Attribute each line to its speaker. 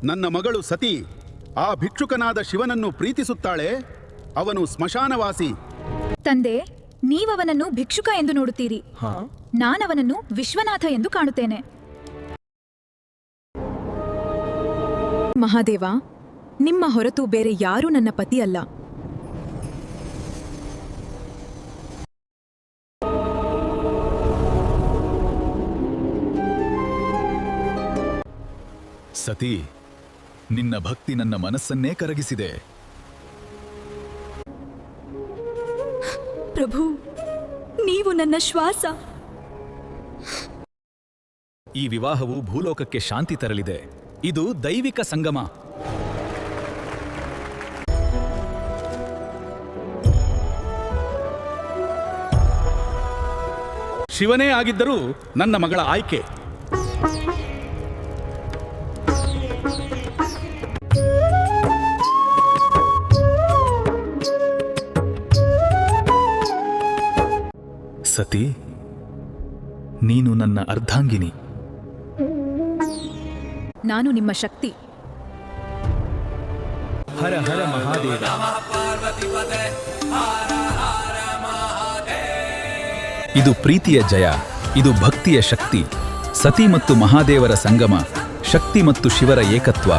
Speaker 1: ನನ್ನ ಮಗಳು ಸತಿ ಆ ಭಿಕ್ಷುಕನಾದ ಶಿವನನ್ನು ಪ್ರೀತಿಸುತ್ತಾಳೆ. ಅವನು ಸ್ಮಶಾನವಾಸಿ.
Speaker 2: ತಂದೆ, ನೀವವನನ್ನು ಭಿಕ್ಷುಕ ಎಂದು ನೋಡುತ್ತೀರಿ. ನಾನವನನ್ನು ವಿಶ್ವನಾಥ ಎಂದು ಕಾಣುತ್ತೇನೆ.
Speaker 3: ಮಹಾದೇವ, ನಿಮ್ಮ ಹೊರತು ಬೇರೆ ಯಾರೂ ನನ್ನ ಪತಿ ಅಲ್ಲ.
Speaker 4: ಸತಿ, ನಿನ್ನ ಭಕ್ತಿ ನನ್ನ ಮನಸ್ಸನ್ನೇ ಕರಗಿಸಿದೆ.
Speaker 3: ಪ್ರಭು, ನೀವು ನನ್ನ ಶ್ವಾಸ.
Speaker 4: ಈ ವಿವಾಹವು ಭೂಲೋಕಕ್ಕೆ ಶಾಂತಿ ತರಲಿದೆ. ಇದು ದೈವಿಕ ಸಂಗಮ.
Speaker 1: ಶಿವನೇ ಆಗಿದ್ದರೂ ನನ್ನ ಮಗಳ ಆಯ್ಕೆ.
Speaker 4: ಸತಿ, ನೀನು ನನ್ನ ಅರ್ಧಾಂಗಿನಿ.
Speaker 3: ನಾನು ನಿಮ್ಮ ಶಕ್ತಿ.
Speaker 4: ಹರ ಹರ ಮಹಾದೇವ. ಇದು ಪ್ರೀತಿಯ ಜಯ, ಇದು ಭಕ್ತಿಯ ಶಕ್ತಿ. ಸತಿ ಮತ್ತು ಮಹಾದೇವರ ಸಂಗಮ, ಶಕ್ತಿ ಮತ್ತು ಶಿವರ ಏಕತ್ವ.